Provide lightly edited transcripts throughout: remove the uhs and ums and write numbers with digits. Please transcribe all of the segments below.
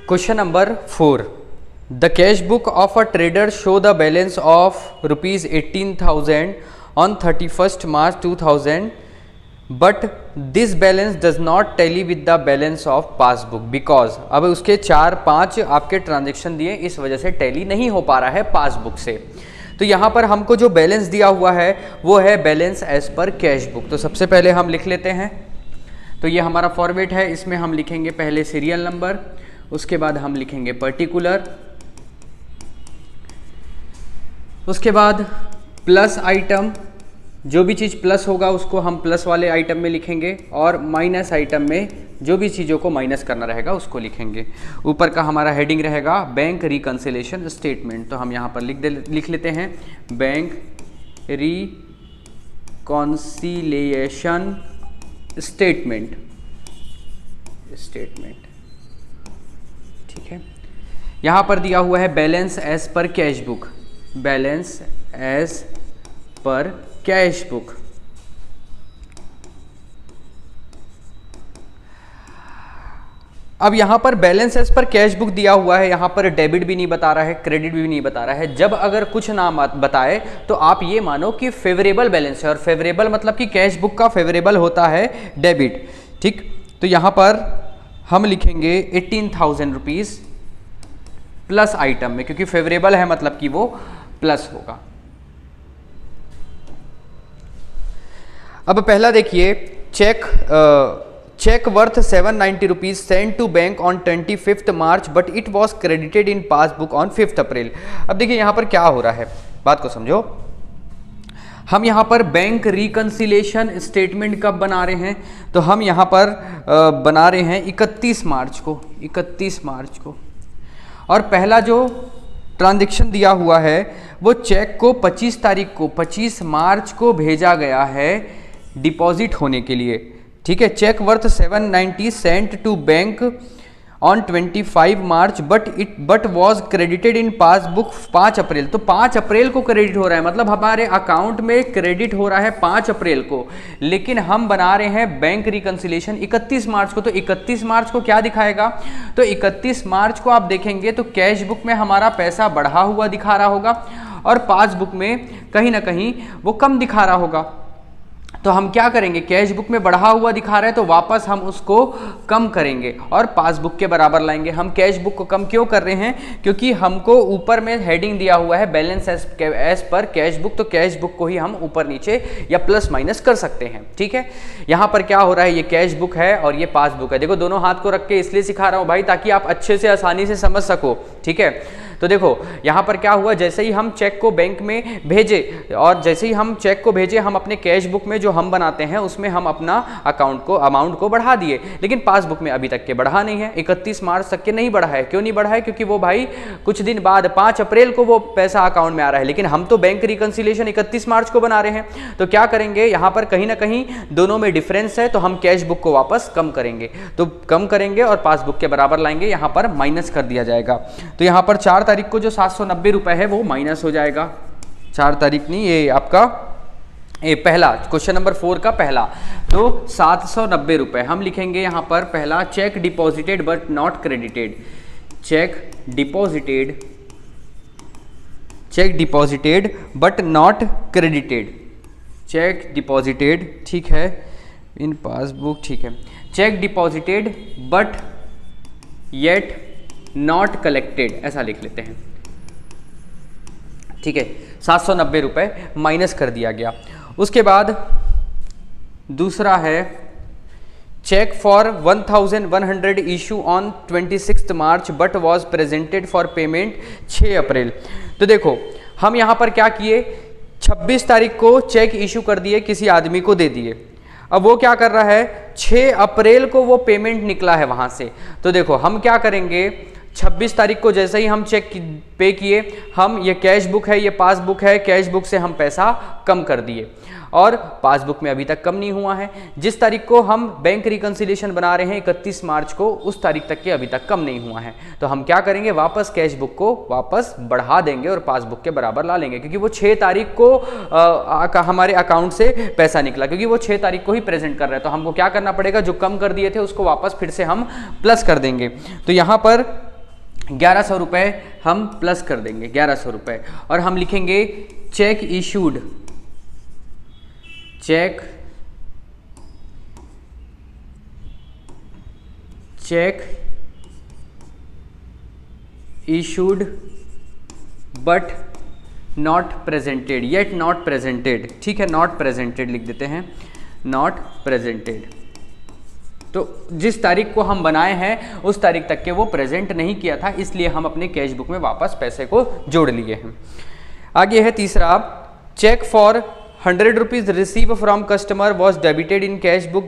Question number 4. The cash book of a trader show the balance of rupees 18,000 on 31st March 2000, but this balance does not tally with the balance of passbook because अब उसके 4-5 आपके transaction दिए, इस वजह से tally नहीं हो पा रहा है पासबुक से। तो यहाँ पर हमको जो बैलेंस दिया हुआ है वो है balance as per cash book. तो सबसे पहले हम लिख लेते हैं। तो ये हमारा फॉर्मेट है, इसमें हम लिखेंगे पहले सीरियल नंबर, उसके बाद हम लिखेंगे पर्टिकुलर, उसके बाद प्लस आइटम, जो भी चीज़ प्लस होगा उसको हम प्लस वाले आइटम में लिखेंगे और माइनस आइटम में जो भी चीज़ों को माइनस करना रहेगा उसको लिखेंगे। ऊपर का हमारा हेडिंग रहेगा बैंक रिकंसिलेशन स्टेटमेंट। तो हम यहाँ पर लिख लेते हैं बैंक रिकंसिलिएशन स्टेटमेंट। ठीक है, यहाँ पर दिया हुआ है balance as per cash book, balance as per cash book. अब यहां पर balance as per cash book दिया हुआ है, यहां पर डेबिट भी नहीं बता रहा है, क्रेडिट भी नहीं बता रहा है। जब अगर कुछ ना बताए तो आप ये मानो कि फेवरेबल बैलेंस है, और फेवरेबल मतलब कि कैश बुक का फेवरेबल होता है डेबिट। ठीक, तो यहां पर हम लिखेंगे 18,000 रुपीज प्लस आइटम में, क्योंकि फेवरेबल है मतलब कि वो प्लस होगा। अब पहला देखिए, cheque worth 790 rupees send to bank on 25th March but it was credited in passbook on 5th April. अब देखिए यहाँ पर क्या हो रहा है, बात को समझो। हम यहाँ पर बैंक रिकंसिलेशन स्टेटमेंट कब बना रहे हैं, तो हम यहाँ पर बना रहे हैं 31 मार्च को। और पहला जो ट्रांजैक्शन दिया हुआ है वो चेक को 25 मार्च को भेजा गया है डिपॉजिट होने के लिए। ठीक है, cheque worth 790 sent to bank on 25 March but was credited in passbook 5 April. तो 5 अप्रैल को क्रेडिट हो रहा है, मतलब हमारे अकाउंट में क्रेडिट हो रहा है 5 अप्रैल को, लेकिन हम बना रहे हैं बैंक रिकंसिलेशन 31 मार्च को। तो 31 मार्च को क्या दिखाएगा, तो 31 मार्च को आप देखेंगे तो कैश बुक में हमारा पैसा बढ़ा हुआ दिखा रहा होगा और पासबुक में कहीं ना कहीं वो कम दिखा रहा होगा। तो हम क्या करेंगे, कैश बुक में बढ़ा हुआ दिखा रहे हैं तो वापस हम उसको कम करेंगे और पासबुक के बराबर लाएंगे। हम कैश बुक को कम क्यों कर रहे हैं, क्योंकि हमको ऊपर में हेडिंग दिया हुआ है balance as per cash book, तो कैश बुक को ही हम ऊपर नीचे या प्लस माइनस कर सकते हैं। ठीक है, यहाँ पर क्या हो रहा है, ये कैश बुक है और ये पासबुक है। देखो दोनों हाथ को रख के इसलिए सिखा रहा हूँ भाई, ताकि आप अच्छे से आसानी से समझ सको। ठीक है, तो देखो यहाँ पर क्या हुआ, जैसे ही हम चेक को बैंक में भेजे और जैसे ही हम चेक को भेजे, हम अपने कैश बुक में जो हम बनाते हैं उसमें हम अपना अमाउंट को बढ़ा दिए, लेकिन पासबुक में अभी तक के बढ़ा नहीं है। 31 मार्च तक के नहीं बढ़ा है। क्यों नहीं बढ़ा है, क्योंकि वो भाई कुछ दिन बाद 5 अप्रैल को वो पैसा अकाउंट में आ रहा है, लेकिन हम तो बैंक रिकंसिलेशन 31 मार्च को बना रहे हैं। तो क्या करेंगे, यहाँ पर कहीं ना कहीं दोनों में डिफरेंस है, तो हम कैश बुक को वापस कम करेंगे। तो कम करेंगे और पासबुक के बराबर लाएंगे, यहाँ पर माइनस कर दिया जाएगा। तो यहाँ पर 4 तारीख को जो 790 रुपए है वो माइनस हो जाएगा। 4 तारीख नहीं, ये आपका पहला क्वेश्चन नंबर 4 का पहला, तो 790 रुपए हम लिखेंगे यहाँ पर। पहला, check deposited but not credited, check deposited but not credited, check deposited, ठीक है, इन पासबुक, ठीक है, check deposited but yet not collected, ऐसा लिख लेते हैं। ठीक है, 790 रुपए माइनस कर दिया गया। उसके बाद दूसरा है cheque for 1100 issue on 26 March but was presented for payment 6 April. तो देखो हम यहाँ पर क्या किए, 26 तारीख को चेक इशू कर दिए, किसी आदमी को दे दिए। अब वो क्या कर रहा है, 6 अप्रैल को वो पेमेंट निकला है वहाँ से। तो देखो हम क्या करेंगे, 26 तारीख को जैसे ही हम चेक पे किए, हम ये कैश बुक है, ये पासबुक है, कैश बुक से हम पैसा कम कर दिए और पासबुक में अभी तक कम नहीं हुआ है। जिस तारीख को हम बैंक रिकंसिलेशन बना रहे हैं 31 मार्च को, उस तारीख तक के अभी तक कम नहीं हुआ है। तो हम क्या करेंगे, वापस कैश बुक को वापस बढ़ा देंगे और पासबुक के बराबर ला लेंगे, क्योंकि वो 6 तारीख को हमारे अकाउंट से पैसा निकला, क्योंकि वो 6 तारीख को ही प्रेजेंट कर रहे हैं। तो हमको क्या करना पड़ेगा, जो कम कर दिए थे उसको वापस फिर से हम प्लस कर देंगे। तो यहाँ पर 1100 रुपये हम प्लस कर देंगे, 1100 रुपये, और हम लिखेंगे check issued, check issued but not presented, yet not presented, ठीक है, नॉट प्रेजेंटेड लिख देते हैं, नॉट प्रेजेंटेड। तो जिस तारीख को हम बनाए हैं उस तारीख तक के वो प्रेजेंट नहीं किया था, इसलिए हम अपने कैश बुक में वापस पैसे को जोड़ लिए हैं। आगे है तीसरा, cheque for 100 rupees receive from customer was debited in cash book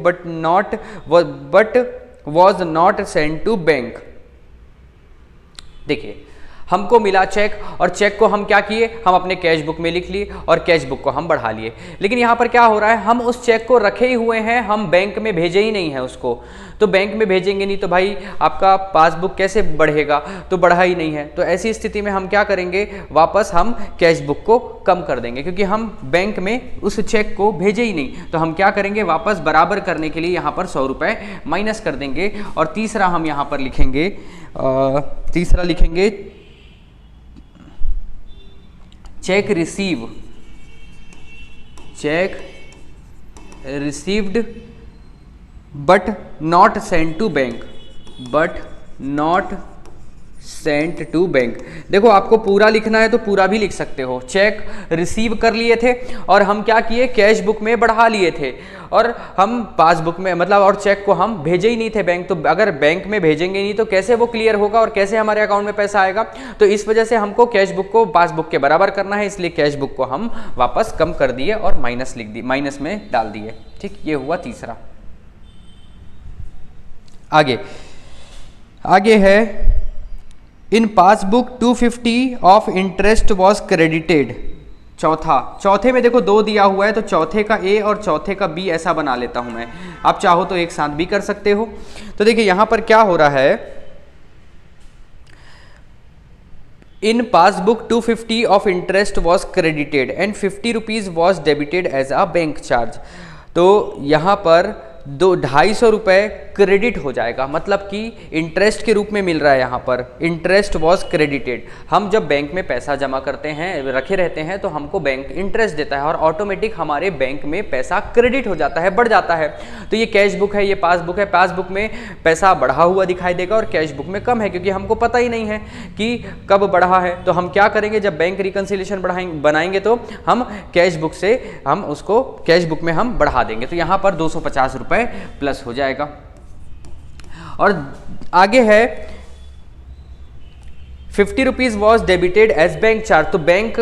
but was not send to bank. देखिए, हमको मिला चेक, और चेक को हम क्या किए, हम अपने कैश बुक में लिख लिए और कैश बुक को हम बढ़ा लिए। लेकिन यहाँ पर क्या हो रहा है, हम उस चेक को रखे ही हुए हैं, हम बैंक में भेजे ही नहीं है उसको। तो बैंक में भेजेंगे नहीं तो भाई आपका पासबुक कैसे बढ़ेगा, तो बढ़ा ही नहीं है। तो ऐसी स्थिति में हम क्या करेंगे, वापस हम कैश बुक को कम कर देंगे, क्योंकि हम बैंक में उस चेक को भेजे ही नहीं। तो हम क्या करेंगे, वापस बराबर करने के लिए यहाँ पर 100 रुपये माइनस कर देंगे। और तीसरा हम यहाँ पर लिखेंगे, तीसरा लिखेंगे cheque received but not sent to bank, but not sent to bank. देखो, आपको पूरा लिखना है तो पूरा भी लिख सकते हो। चेक रिसीव कर लिए थे और हम क्या किए, कैश बुक में बढ़ा लिए थे, और हम पासबुक में मतलब और चेक को हम भेजे ही नहीं थे बैंक। तो अगर बैंक में भेजेंगे नहीं तो कैसे वो क्लियर होगा और कैसे हमारे अकाउंट में पैसा आएगा। तो इस वजह से हमको कैश बुक को पासबुक के बराबर करना है, इसलिए कैश बुक को हम वापस कम कर दिए और माइनस लिख दिए, माइनस में डाल दिए। ठीक, ये हुआ तीसरा। आगे है, in passbook 250 of interest was credited. चौथे में देखो 2 दिया हुआ है, तो चौथे का ए और चौथे का बी ऐसा बना लेता हूं मैं। आप चाहो तो एक साथ भी कर सकते हो। तो देखिए यहां पर क्या हो रहा है, in passbook 250 of interest was credited and 50 rupees was debited as a bank charge. तो यहां पर 250 रुपये क्रेडिट हो जाएगा, मतलब कि इंटरेस्ट के रूप में मिल रहा है। यहाँ पर इंटरेस्ट वॉज क्रेडिटेड। हम जब बैंक में पैसा जमा करते हैं, रखे रहते हैं, तो हमको बैंक इंटरेस्ट देता है और ऑटोमेटिक हमारे बैंक में पैसा क्रेडिट हो जाता है, बढ़ जाता है। तो ये कैश बुक है, ये पासबुक है। पासबुक में पैसा बढ़ा हुआ दिखाई देगा और कैश बुक में कम है, क्योंकि हमको पता ही नहीं है कि कब बढ़ा है। तो हम क्या करेंगे, जब बैंक रिकन्सिलिएशन बनाएंगे तो हम कैश बुक से हम उसको कैश बुक में हम बढ़ा देंगे। तो यहाँ पर 250 रुपये प्लस हो जाएगा। और आगे है 50 rupees was debited as bank charge. तो बैंक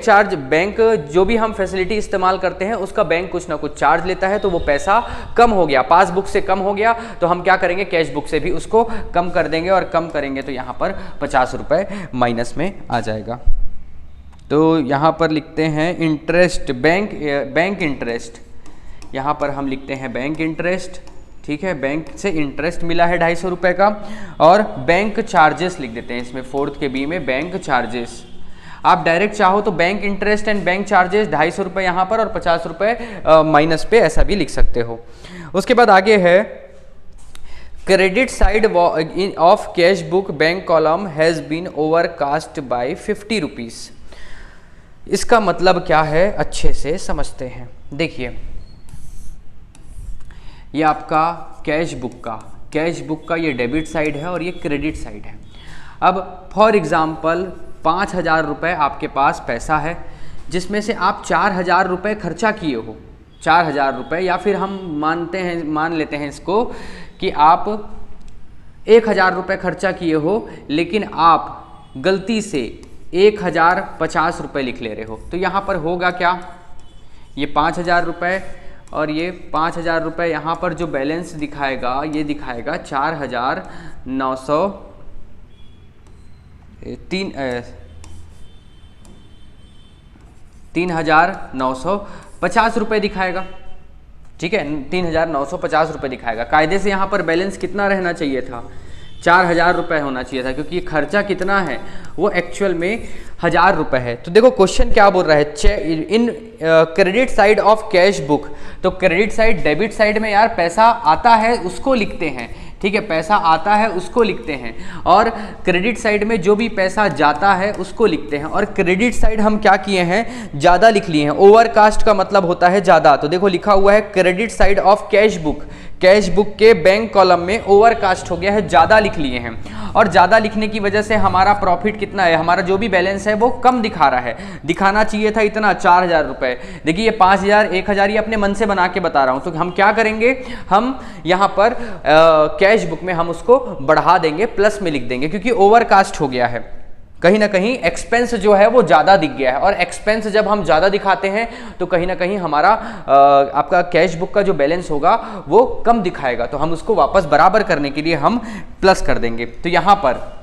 चार्ज, बैंक जो भी हम फैसिलिटी इस्तेमाल करते हैं उसका बैंक कुछ ना कुछ चार्ज लेता है। तो वो पैसा कम हो गया, पासबुक से कम हो गया, तो हम क्या करेंगे, कैश बुक से भी उसको कम कर देंगे। और कम करेंगे तो यहाँ पर 50 रुपये माइनस में आ जाएगा। तो यहाँ पर लिखते हैं इंटरेस्ट, बैंक इंटरेस्ट। यहाँ पर हम लिखते हैं बैंक इंटरेस्ट, ठीक है। बैंक से इंटरेस्ट मिला है 250 रुपये का, और बैंक चार्जेस लिख देते हैं इसमें, 4th के बी में बैंक चार्जेस। आप डायरेक्ट चाहो तो bank interest and bank charges 250 रुपये यहाँ पर और 50 रुपये माइनस पे, ऐसा भी लिख सकते हो। उसके बाद आगे है credit side of cash book bank column has been overcast by 50 rupees. इसका मतलब क्या है, अच्छे से समझते हैं। देखिए, ये आपका कैश बुक का ये डेबिट साइड है और ये क्रेडिट साइड है। अब फॉर एग्जांपल 5000 रुपये आपके पास पैसा है, जिसमें से आप 4000 रुपये खर्चा किए हो, 4000 रुपये, या फिर हम मान लेते हैं इसको कि आप 1000 रुपये खर्चा किए हो, लेकिन आप गलती से 1050 रुपये लिख ले रहे हो। तो यहाँ पर होगा क्या, ये 5000 रुपये और ये 5000 रुपये, यहाँ पर जो बैलेंस दिखाएगा ये दिखाएगा 3950 रुपये दिखाएगा, ठीक है, 3950 रुपये दिखाएगा। कायदे से यहाँ पर बैलेंस कितना रहना चाहिए था, 4000 रुपये होना चाहिए था, क्योंकि ये खर्चा कितना है वो एक्चुअल में 1000 रुपये है। तो देखो क्वेश्चन क्या बोल रहा है, in credit side of cash book. तो क्रेडिट साइड, डेबिट साइड में यार पैसा आता है उसको लिखते हैं, ठीक है, पैसा आता है उसको लिखते हैं, और क्रेडिट साइड में जो भी पैसा जाता है उसको लिखते हैं। और क्रेडिट साइड हम क्या किए हैं, ज़्यादा लिख लिए हैं। ओवरकास्ट का मतलब होता है ज़्यादा, तो देखो लिखा हुआ है credit side of cash book, cash book के बैंक कॉलम में ओवरकास्ट हो गया है, ज़्यादा लिख लिए हैं। और ज़्यादा लिखने की वजह से हमारा प्रॉफिट कितना है, हमारा जो भी बैलेंस है वो कम दिखा रहा है। दिखाना चाहिए था इतना 4000 रुपये, देखिए ये 5000 1000 ये अपने मन से बना के बता रहा हूँ। तो हम क्या करेंगे, हम यहाँ पर कैश बुक में हम उसको बढ़ा देंगे, प्लस में लिख देंगे, क्योंकि ओवरकास्ट हो गया है। कहीं ना कहीं एक्सपेंस जो है वो ज़्यादा दिख गया है, और एक्सपेंस जब हम ज़्यादा दिखाते हैं तो कहीं ना कहीं हमारा आपका कैश बुक का जो बैलेंस होगा वो कम दिखाएगा। तो हम उसको वापस बराबर करने के लिए हम प्लस कर देंगे। तो यहाँ पर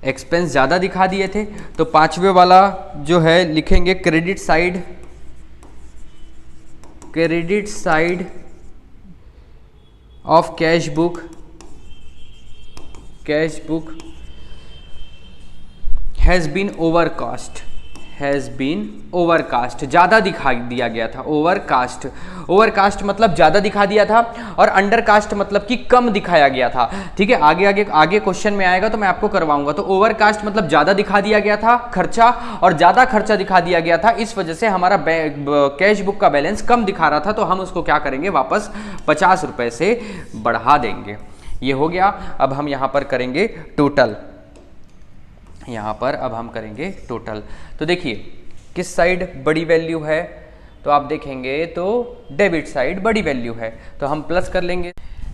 एक्सपेंस ज़्यादा दिखा दिए थे, तो पांचवे वाला जो है लिखेंगे credit side of cash book has been overcast, ज़्यादा दिखा दिया गया था। ओवरकास्ट मतलब ज़्यादा दिखा दिया था, और अंडरकास्ट मतलब कि कम दिखाया गया था। ठीक है, आगे क्वेश्चन में आएगा तो मैं आपको करवाऊंगा। तो ओवरकास्ट मतलब ज़्यादा दिखा दिया गया था खर्चा, और ज़्यादा खर्चा दिखा दिया गया था, इस वजह से हमारा कैश बुक का बैलेंस कम दिखा रहा था। तो हम उसको क्या करेंगे, वापस 50 रुपये से बढ़ा देंगे। ये हो गया। अब हम यहाँ पर करेंगे टोटल, तो देखिए किस साइड बड़ी वैल्यू है, तो आप देखेंगे तो डेबिट साइड बड़ी वैल्यू है, तो हम प्लस कर लेंगे।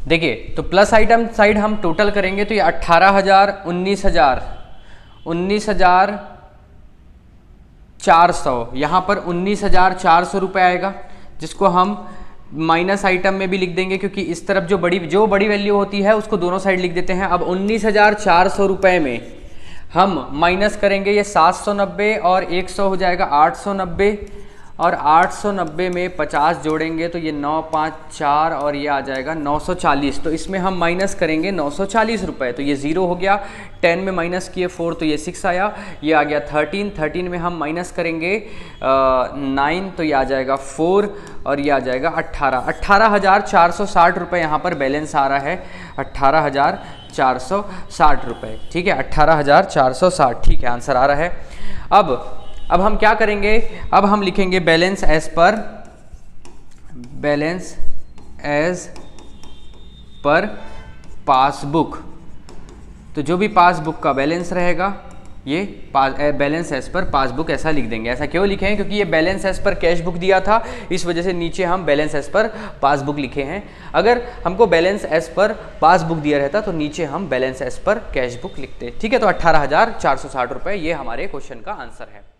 देखिए तो प्लस आइटम साइड हम टोटल करेंगे तो ये 18,000 19,400, यहाँ पर 19,400 रुपये आएगा, जिसको हम माइनस आइटम में भी लिख देंगे, क्योंकि इस तरफ जो बड़ी वैल्यू होती है उसको दोनों साइड लिख देते हैं। अब 19,400 रुपये में हम माइनस करेंगे ये 790 और 100 हो जाएगा 890, और 890 में 50 जोड़ेंगे तो ये 954 और ये आ जाएगा 940। तो इसमें हम माइनस करेंगे 940 रुपये, तो ये 0 हो गया। 10 में माइनस किए 4 तो ये 6 आया, ये आ गया 13 में हम माइनस करेंगे 9 तो ये आ जाएगा 4, और ये आ जाएगा 18,460 रुपये यहाँ पर बैलेंस आ रहा है, 18,460 रुपये। ठीक है, 18,460, ठीक है, आंसर आ रहा है। अब हम क्या करेंगे, अब हम लिखेंगे बैलेंस एज पर पासबुक। तो जो भी पासबुक का बैलेंस रहेगा ये बैलेंस एज पर पासबुक ऐसा लिख देंगे। ऐसा क्यों लिखे हैं, क्योंकि ये balance as per cash book दिया था, इस वजह से नीचे हम बैलेंस एज पर पासबुक लिखे हैं। अगर हमको बैलेंस एज पर पासबुक दिया रहता तो नीचे हम balance as per cash book लिखते। ठीक है, तो 18,460 रुपये ये हमारे क्वेश्चन का आंसर है।